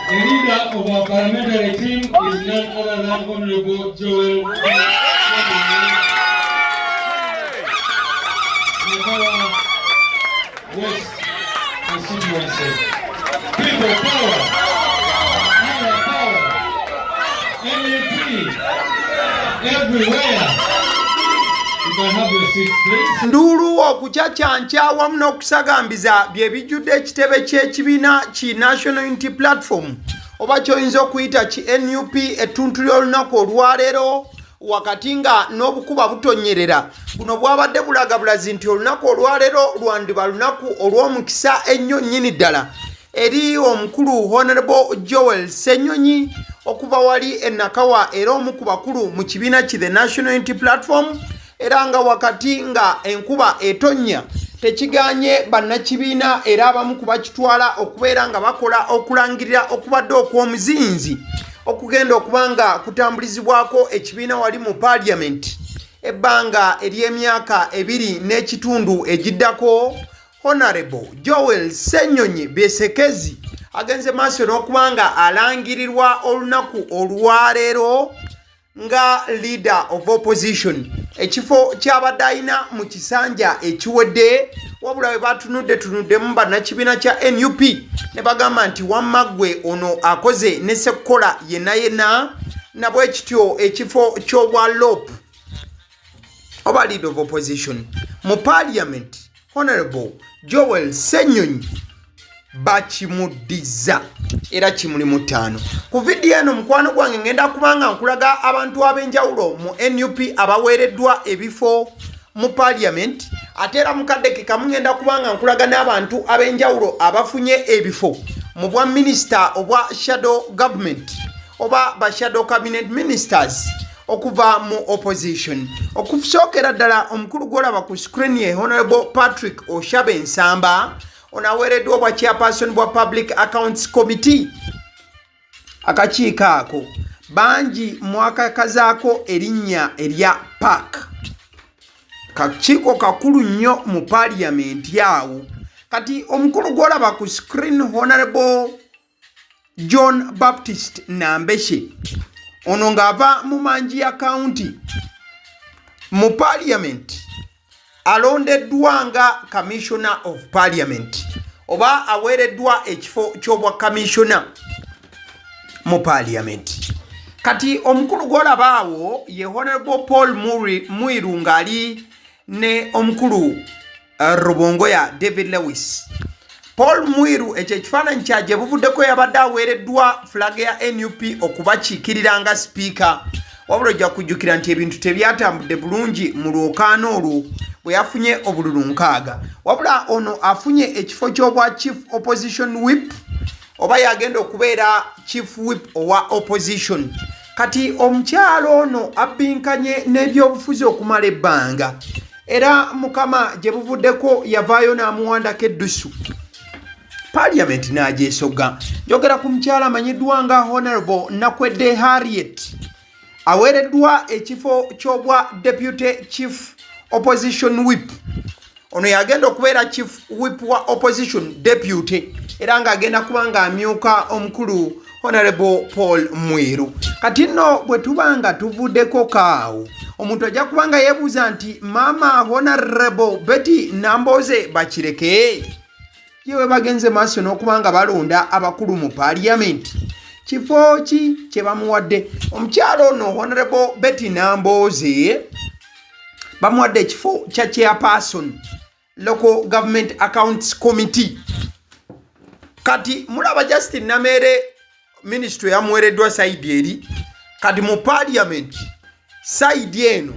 The leader of our parliamentary team is none other than Honorable Joel West constituency. People power, higher power, MEP, everywhere. Ndulu okukyakyanca wamu n'okusagambiza bye bijjudde ekitebe ky'ekibiina ki National Unity Platform oba kyoyinza okuyita ki NUP ettuntu ly'olunaku olwaleero wakati nga n'obukuba butonyerera buno bwabadde bulaga bulazi nti olunaku olwaleero lwandiba lunaku olw'omukisa ennyo nnyini ddala eri omukulu Honorable Joel Ssenyonyi okuva wali ennakawa era omu ku bakulu mu kibiina ki the National Unity Platform era nga wakati nga enkuba etonnya tekiganye bannakibiina era abamu kubakitwala okubeera nga bakola okulangirira okubadde okw'omuzinzi okugenda okubanga kutambulizibwako ekibiina wali mu Parliament ebbanga ery'emyaka 2 n'ekitundu egiddako. Honorable Joel Ssenyonyi Byesekezi agenze maaso n'okubanga alangirirwa olunaku olwaleero nga leader of opposition ekifo kyabadde ayina mu kisanja ekiwedde wabula we batunuddemu bannakibiina kya NUP ne bagamba nti wamma ggwe ono akoze ne sekkola yenna na bwe kityo ekifo ky'obwa Lop oba leader of opposition mu Parliament Honorable Joel Ssenyonyi bakimuddiza era kimuli mu 5 ku vidiyo eno mukwano gwange ngenda kubanga nkulaga abantu ab'enjawulo mu NUP abaweereddwa ebifo mu Parliament ate era mukadde ke kamu ngenda kubanga nkulaga n'abantu ab'enjawulo abafunye ebifo mu bwa minisita obwa shadow government oba ba shadow cabinet ministers okuva mu opposition. Okusookera ddala omukulu gw'olaba ku screen ye Honorable Patrick Oshabe Nsamba onaweereddwa obwa chairperson bwa Public Accounts Committee. Akakiiko ako bangi mwakakazaako erinnya erya PAC. Kakiiko kakulu nnyo mu Parliament awo. Kati omukulu gw'olaba ku screen Honorable John Baptist Nambeshe ono ng'ava mu Manjia County mu Parliament alondeddwa nga Commissioner of Parliament oba aweereddwa ekifo ky'obwa Commissioner mu Parliament. Kati omukulu gw'olaba awo ye Honorable Paul Mwiru ng'ali ne omukulu Rubongoya David Lewis. Paul Mwiru ekyo ekifaananyi kyagye buvuddeko yabadde aweereddwa flag ya NUP okubakiikirira nga speaker wabula ojja kujjukira nti ebintu tebyatambudde bulungi mu lwokaano olwo bwe yafunye obululu 6 wabula ono afunye ekifo ky'obwa chief opposition whip oba yagenda okubeera chief whip owa opposition. Kati omukyalo ono abbinkanye n'ebyobufuzi okumala ebbanga era mukama gye buvuddeko yavaayo n'amuwandako eddusu Parliament n'agyesoga. Njogera ku mukyala amanyiddwa nga Honorable Nakwedde Harriet aweereddwa ekifo ky'obwa Deputy Chief Opposition Whip. Ono yagenda okubeera Chief Whip wa Opposition Deputy era ng'agenda kuba ng'amyuka omukulu Honorable Paul Mwiru. Kati nno bwe tuba nga tuvuddeko kaawo omuntu ajja kuba nga yeebuuza nti maama Honorable Betty Namboze bakireke yewe bagenze maaso n'okuba nga balonda abakulu mu Parliament. Kifo ki kye bamuwadde omukyalo ono Honorable Betty Namboze bamuwadde ekifo kya chairperson Local Government Accounts Committee. Kati mulaba Justin Namere ministry yamuweereddwa side eri kati mu Parliament side eno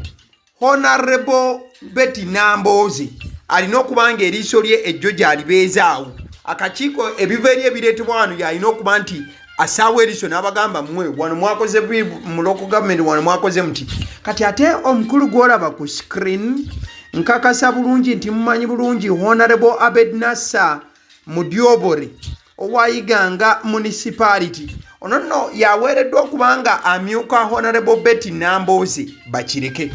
Honorable Betty Namboze alina okuba nga eriiso lye ejjo gy'alibeezaawo. Akakiiko ebiva eri ebireetebwa wano yalina okuba nti asaawa eriiso n'abagamba mmwe wano mwakoze mu local government wano mwakoze muti. Kati ate omukulu gw'olaba ku screen nkakasa bulungi nti mumanyi bulungi Honorable Abed Nassa Mudyobore owayiganga municipality ono nno yaweereddwa okubanga amyuka Honorable Betty Namboze bakireke.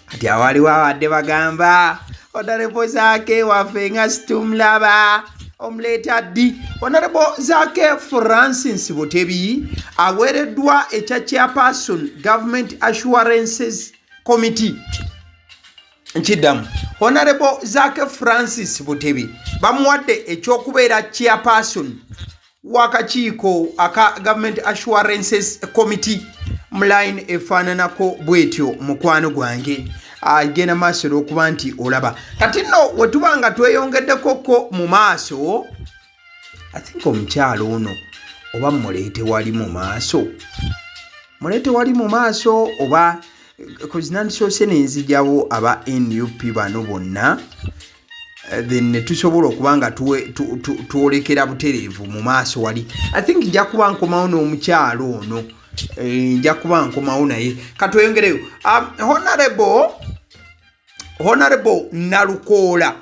Kati awaliwo abadde bagamba Honorable Zaake waffe nga situmulaba omuleeta ddi Honorable Zake Francis Butebi aweereddwa ekya chairperson Government Assurances Committee nkiddamu Honorable Zake Francis Butebi bamuwadde ekyokubeera chairperson w'akakiiko aka Government Assurances Committee mu line efaananako bwetyo mukwano gwange agenda maaso olw'okuba nti olaba kati nno we tuba nga tweyongeddekoko mu maaso I think omukyalo ono oba muleete wali mu maaso oba kozinandisoose nenzijjawo aba NUP bano bonna then ne tusobola okuba nga twolekera butereevu mu maaso wali I think nja kuba nkomawo n'omukyalo ono nja kuba nkomawo naye katweyongereyo Honorable Nalukoola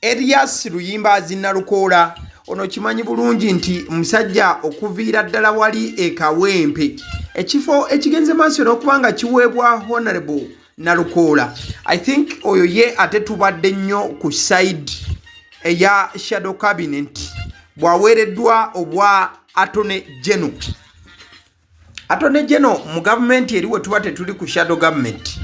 Elias Luyimbazi Nalukoola ono kimanyi bulungi nti musajja okuviira ddala wali ekawempe ekifo ekigenze maaso n'okuba nga kiweebwa Honorable Nalukoola I think oyo ye ate tubadde nnyo ku side eya shadow cabinet bwaweereddwa obwa Attorney General mu gavumenti eri we tuba tetuli ku shadow government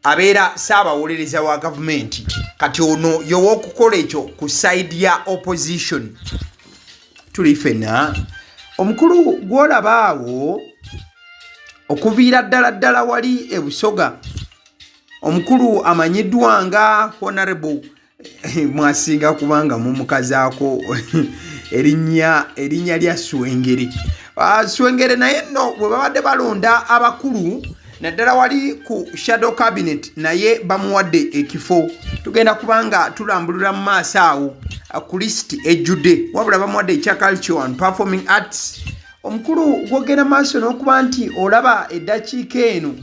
abeera saabawolereza wa gavumenti kati ono yow'okukola ekyo ku side ya opposition tuli ffenna omukulu gw'olaba awo okuviira ddala wali e Busoga omukulu amanyiddwa nga Honorable mwasinga kubanga mumukazaako erinnya lya Swengere naye nno bwe babadde balonda abakulu naddala wali ku shadow cabinet naye bamuwadde ekifo tugenda kubanga tulambulira mu maaso awo ku list ejjudde wabula bamuwadde ekya culture and performing arts omukulu gwogenda maaso n'okuba nti olaba eddakiika eno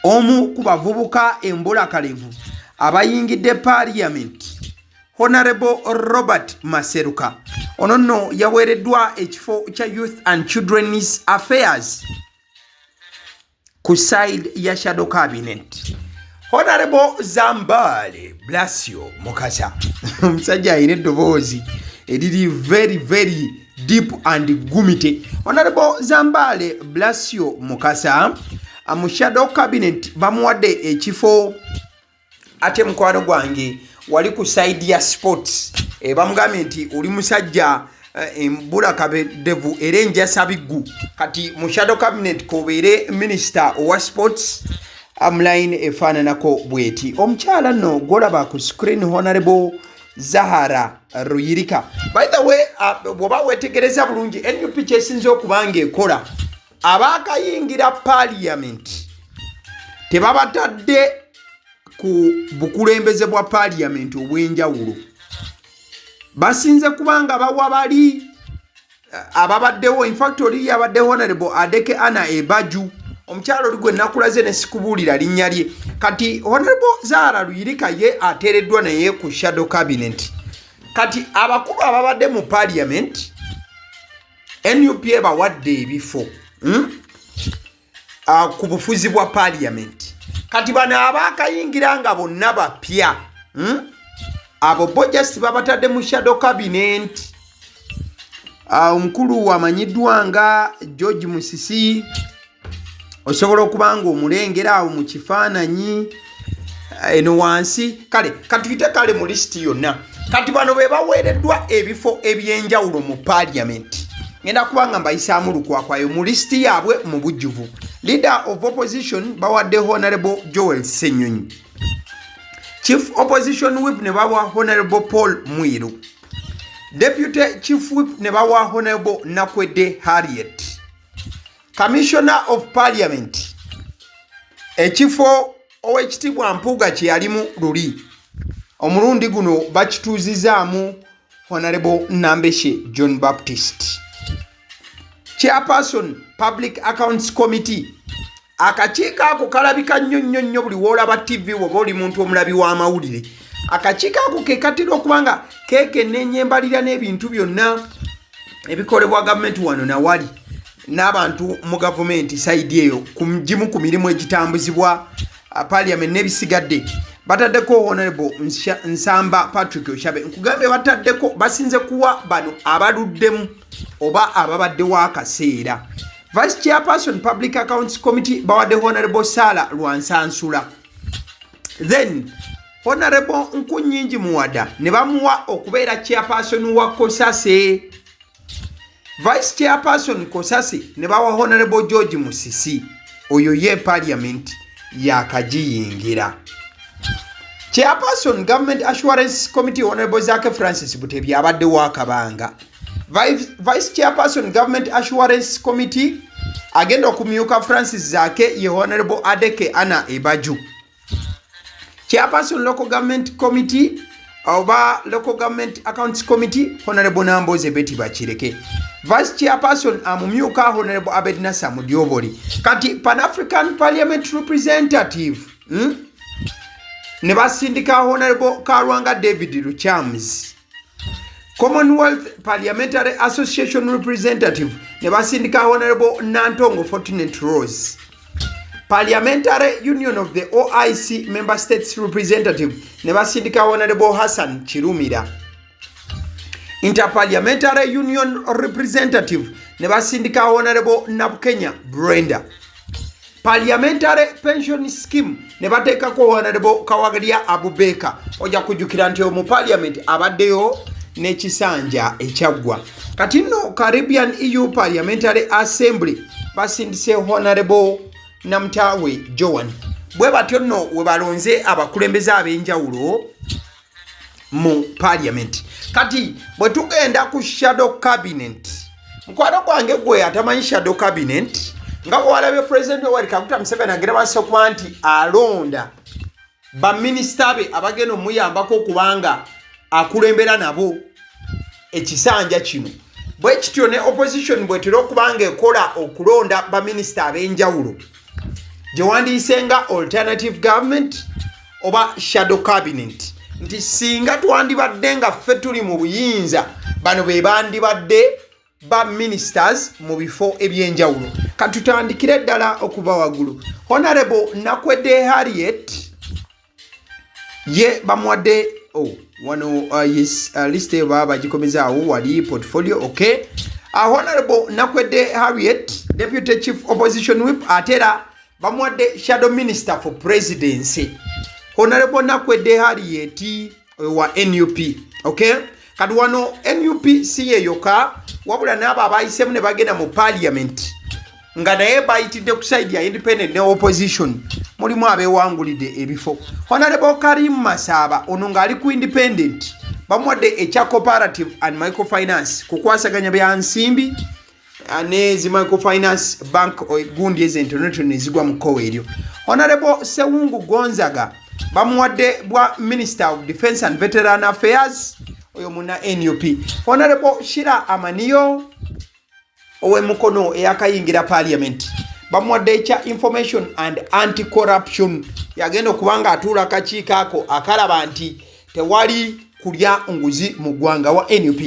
omu ku bavubuka embulakalevu abayingidde parliament Honorable Robert Maseruka ono nno yaweereddwa ekifo kya Youth and Children's Affairs ku side ya shadow cabinet Honorable Zambale Blasio Mukasa omusajja alina eddoboozi eriri very deep and gumite Honorable Zambale Blasio Mukasa mu shadow cabinet bamuwadde ekifo ate mukwano gwange wali ku side ya sports bamugambye nti oli musajja embulakabedevu era enjasabiggu kati mu shadow cabinet kobeere minister owa sports amline efaananako bweti omukyala nno gwolaba ku screen Honorable Zahara Ruyirika by the way bwoba wetegereza bulungi NUP kyesinze okubanga ekola abaakayingira parliament tebabatadde ku bukulembeze bwa parliament obw'enjawulo basinze kubanga bawa bali ababaddewo in fact oli yabadde Honorable Adeke Ana Ebaju omukyalo oli gwe nakulaze ne sikubuulira linnya lye kati Honorable Zahara Ruyirika ye ateereddwa naye ku shadow cabinet kati abakulu ababadde mu parliament NUP bawadde ebifo ku bufuzi bwa parliament kati bano abaakayingira nga bonna bapya abo bojjasi babatadde mu shadow cabinet omukulu amanyiddwa nga George Musisi osobola okuba nga omulengera awo mu kifaananyi eno wansi kale katuyite kale mu lisiti yonna kati bano be baweereddwa ebifo eby'enjawulo mu parliament ngenda kubanga mbayisaamu lukwakwayo mu lisiti yaabwe mu bujjuvu leader of opposition bawadde Honorable Joel Ssenyonyi chief opposition whip ne bawa Honorable Paul Mwiru deputy chief whip ne bawa Honorable Nakwedde Harriet commissioner of parliament ekifo owekitibwa Mpuuga kye yalimu luli omulundi guno bakituuzizaamu Honorable Nambeshe John Baptist chairperson public accounts committee akakiiko ako kalabika nnyo buli woolaba TV woba oli muntu omulabi w'amawulire akakiiko ako kekatera okubanga kekenneenya embalirira n'ebintu byonna ebikolebwa gavumenti wano nawali n'abantu mu gavumenti saidi eyo gimu ku mirimu egitambuzibwa parliament n'ebisigadde bataddeko Honorable Nsamba Patrick Oshabe nkugambe bataddeko basinze kuwa bano abaluddemu oba ababaddewo akaseera. Vice Chairperson Public Accounts Committee bawadde Honorable Sala Lwansansula. Then Honorable Nkunyingi Muwada ne bamuwa okubeera Chairperson wa Kosase. Vice Chairperson Kosase ne bawa Honorable George Musisi. Oyo ye Parliament yakagiyingira. Chairperson Government Assurance Committee Honorable Zake Francis Butebi abadde wakabanga. Vice Chairperson Government Assurance Committee agenda okumyuka Francis Zake ye Honorable Adeke Ana Ebaju. Chairperson Local Government Committee oba Local Government Accounts Committee Honorable Namboze Betty Bachireke. Vice Chairperson amumyuka Honorable Abedna Samudioboli. Kati Pan-African Parliament Representative ne basindika Honorable Karwanga David Luchams. Commonwealth Parliamentary Association Representative ne basindika Honorable Nantongo Fortunate Rose. Parliamentary Union of the OIC Member States Representative ne basindika Honorable Hassan Chirumira. Interparliamentary Union Representative ne basindika Honorable Nabukenya Brenda. Parliamentary Pension Scheme ne bateekako Honorable Kawagalia Abubeka. Oja kujukira nti mu Parliament abaddeyo n'ekisanja ekyaggwa. Kati nno Caribbean EU Parliamentary Assembly basindise Honorable Namtawe Joan. Bwe batyo nno we balonze abakulembeze ab'enjawulo mu Parliament. Kati bwe tugenda ku shadow cabinet. Mukwano gwange gwe atamanyi shadow cabinet. Nga walabye President Yoweri Kaguta Museveni agenda basokuba nti alonda baminisita be abagenda omuyambako okubanga akulembera nabo ekisanja kino. Bwe kityo ne opposition bwetera okubanga ekola okulonda baminisita ab'enjawulo gye wandiyisenga alternative government oba shadow cabinet. Nti singa twandibadde nga ffe tuli mu buyinza bano be bandibadde ba ministers mu bifo ebyenjawulo. Katutandikire ddala okuva waggulu. Honorable Nakwedde Harriet ye bamuwadde wano yes liste baba gikomezaawo wali portfolio okay. Honorable Nakwedde Harriet Deputy Chief Opposition Whip atera bamuwadde Shadow Minister for Presidency. Honorable Nakwedde Harriet wa NUP okay. Kati wano NUP siye yoka wabula n'abo abayisemu ne bagenda mu Parliament nga naye bayitidde ku side ya independent ne opposition mulimu abewangulidde ebifo. Honorable Karim Masaba ono ng'ali ku independent bamuwadde ekya cooperative and microfinance kukwasaganya bya nsimbi ne zi microfinance bank gundi ezentonotono nezigwa mu kkowe eryo. Honorable Sewungu Gonzaga bamuwadde bwa Minister of Defence and Veteran Affairs oyo muna NUP. Honorable Shira Amaniyo owe mukono eyakayingira Parliament bamuwadde ekya Information and Anti-Corruption yagenda okubanga atuula akakiiko ako akalaba nti tewali kulya nguzi mu ggwanga wa NUP.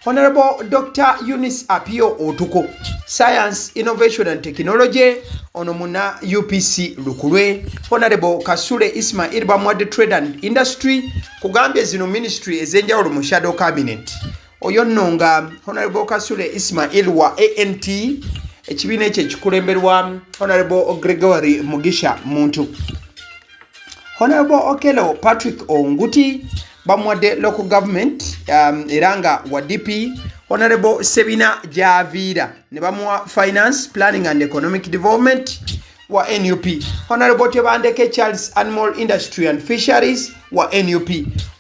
Honorable Dr. Eunice Apio Otuko Science, Innovation and Technology ono muna UPC Lukulwe. Honorable Kasule Ismail bamuwadde Trade and Industry kugambye zino ministry ezenjawulo mu shadow cabinet. Oyo nno nga Honorable Kasule Ismail wa ANT ekibiina ekyo ekikulemberwa Honorable Gregory Mugisha Muntu. Honorable Okelo Patrick Onguti bamuwadde local government era nga wa DP. Honorable Sebina Javira ne bamuwa finance, planning and economic development wa NUP. Honorable Tebandeke Charles Animal Industry and Fisheries wa NUP.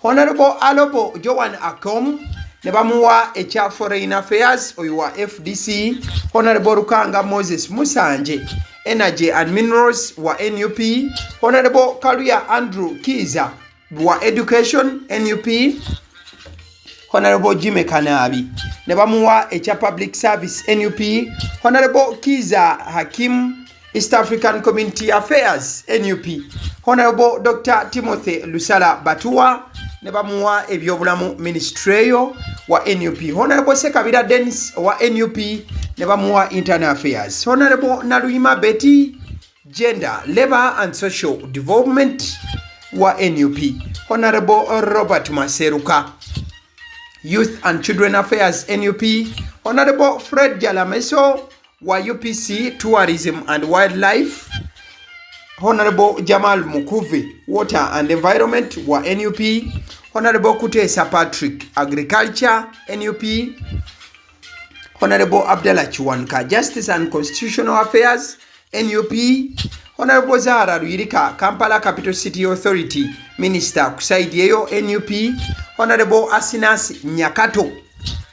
Honorable Alobo Joan Akom ne bamuwa ekya foreign affairs oyo wa FDC. Honorable Rukanga Moses Musanje Energy and Minerals wa NUP. Honorable Kaluya Andrew Kiza wa Education NUP. Honorable Jime Kanabi ne bamuwa ekya Public Service NUP. Honorable Kiza Hakim East African Community Affairs NUP. Honorable Dr. Timothy Lusala Batua ne bamuwa ebyobulamu ministreyo wa NUP. Honorable Sekabira Dennis wa NUP ne bamuwa Internal Affairs. Honorable Naluyima Betty Gender, Labor and Social Development wa NUP, Honorable Robert Maseruka. Youth and Children Affairs NUP, Honorable Fred Jalameso wa UPC Tourism and Wildlife, Honorable Jamal Mukuvi Water and Environment wa NUP, Honorable Kutesa Patrick Agriculture NUP, Honorable Abdallah Chiwanka Justice and Constitutional Affairs NUP, Honorable Zahara Ruirika Kampala Capital City Authority Minister kusaidiyeyo NUP, Honorable Asinas Nyakato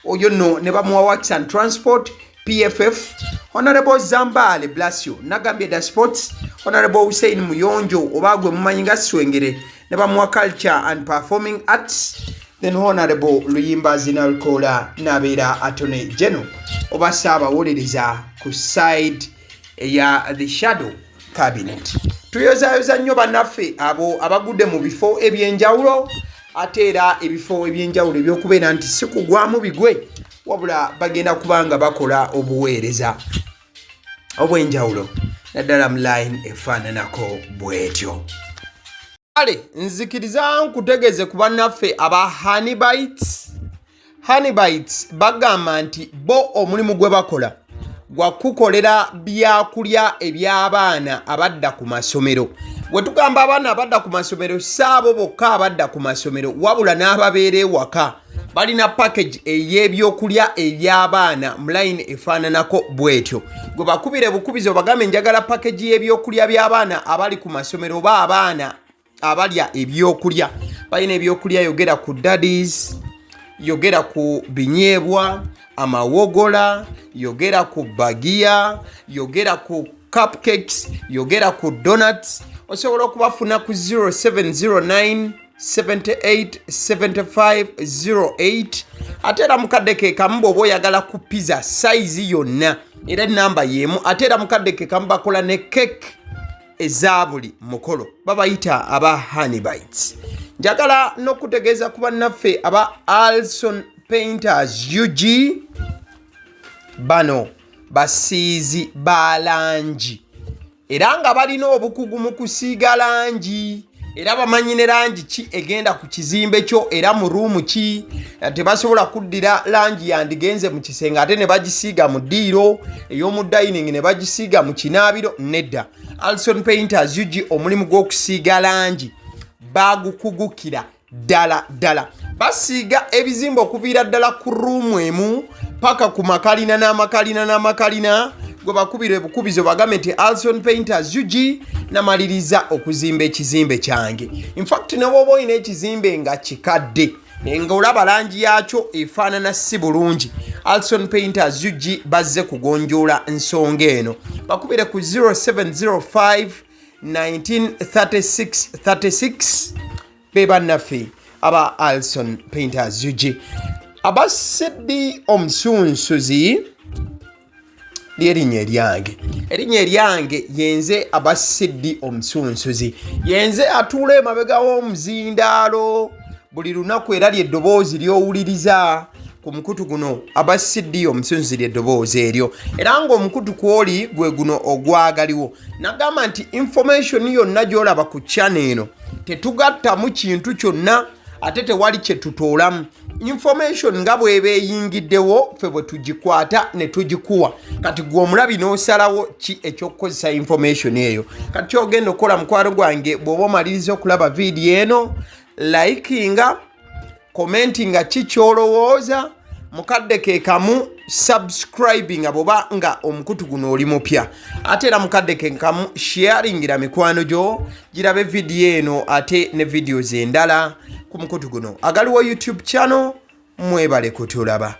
oyo no ne bamuwa Works and Transport PFF, Honorable Zambale Blasio Nagambye Sports, Honorable Hussein Muyonjo obagwe mumanyinga swengere ne bamuwa Culture and Performing Arts, then Honorable Luyimba Zinalkola nabera Attorney General obasaba wolereza ku side ya the shadow cabinet. Tuyozayoza nnyo bannaffe abo abagudde mu bifo ebyenjawulo, ate era ebifo ebyenjawulo ebyokubeera nti si kugwamu bigwe wabula bagenda kubanga bakola obuweereza obwenjawulo naddala mu line efaananako bwetyo. Kale nzikiriza nkutegeeze ku bannaffe aba Honeybites bagamba nti bo omulimu gwe bakola gwa kukolera byakulya eby'abaana abadda ku masomero. Bwe tugamba abaana abadda ku masomero saabo bokka abadda ku masomero wabula n'ababeera ewaka balina package ey'ebyokulya eby'abaana mu line efaananako bwetyo. Gwe bakubire bukubizo bagambe njagala package y'ebyokulya by'abaana abali ku masomero oba abaana abalya ebyokulya. Balina ebyokulya yogera ku daddies, yogera ku binyeebwa, amawogola, yogera ku bagia, yogera ku cupcakes, yogera ku donuts. Osobola okubafuna ku 0709 78 75 08. Ate era mukadde ke kamu bw'oba oyagala ku pizza size yonna era namba y'emu. Ate era mukadde ke kamu bakola ne cake eza buli mukolo, babayita aba Honeybites. Njagala n'okutegeeza ku bannaffe aba Alson Painters UG, bano basiizi ba langi era nga balina obukugu mu kusiiga langi era bamanyi ne langi ki egenda ku kizimbe kyo era mu ruumu ki. Tebasobola kuddira langi yandigenze mu kisenge ate ne bagisiiga mu ddiiro ey'omu dining ne bagisiiga mu kinaabiro. Nedda, Alson Painters UG omulimu gw'okusiiga langi bagukugukira ddala. Basiiga ebizimbe okuviira ddala ku ruumu emu paka ku makalina n'amakalina. Gwe bakubira ebukubizo bagambe nti Alson Painters UG namaliriza okuzimba ekizimbe kyange. In fact ne bw'oba olina ekizimbe nga kikadde nga olaba langi yaakyo efaanana si bulungi, Alson Painters UG bazze kugonjoola ensonga eno. Bakubire ku 0705 1936 be bannaffe aba Alson Painters UG. Aba Sedi Omusunsuzi ly'erinnya eryange yenze aba Sedi Omusunsuzi. Yenze atuula emabega w'omuzindaalo buli lunaku era ly'eddoboozi ly'owuliriza ku mukutu guno aba Sedi Omusunsuzi ly'eddoboozi eryo era ng'omukutu kwoli gwe guno ogwagaliwo. Nagamba nti information yonna gy'olaba ku channel eno tetugattamu kintu kyonna ate tewali kye tutoolamu. Information nga bw'eba eyingiddewo ffe bwe tugikwata ne tugikuwa. Kati gwe omulabi n'osalawo ki eky'okukozesa information eyo. Kati ky'ogenda okukola mukwano gwange bw'oba omaliriza okulaba vidiyo eno, likinga, commentinga ki ky'olowooza, mukadde ke kamu subscribing bw'oba nga omukutu guno oli mupya. Ate era mukadde ke kamu sharingira mikwano gyo girabe vidiyo eno ate ne videos endala ku mukutu guno. Agaliwo YouTube channel, mwebale kutulaba.